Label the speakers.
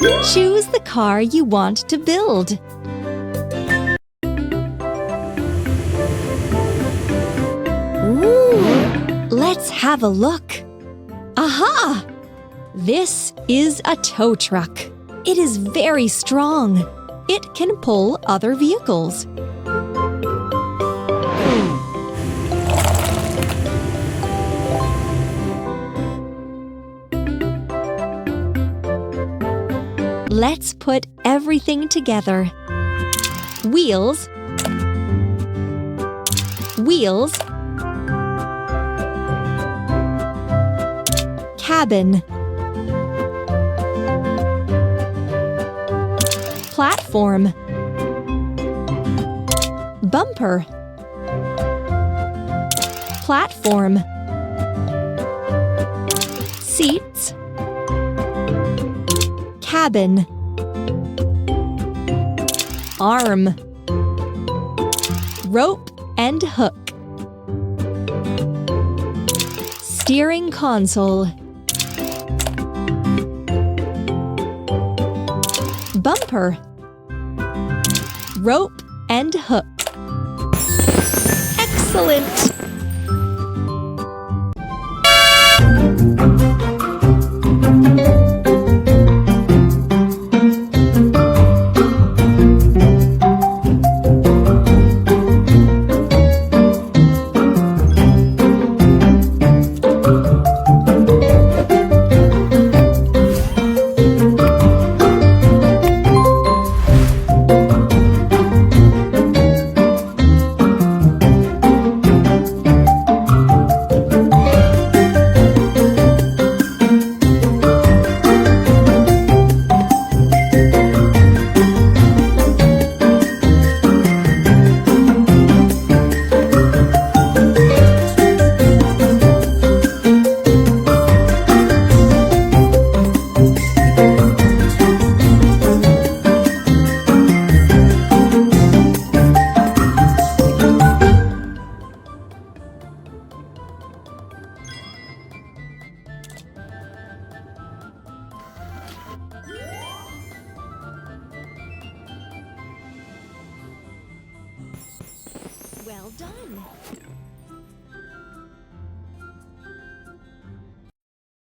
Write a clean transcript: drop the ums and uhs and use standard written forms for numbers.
Speaker 1: Choose the car you want to build. Ooh, let's have a look. Aha! This is a tow truck. It is very strong. It can pull other vehicles. Let's put everything together. Wheels, wheels, cabin, platform, bumper, platform, seats, cabin, arm, rope and hook, steering console, bumper, rope and hook. Excellent! Well done!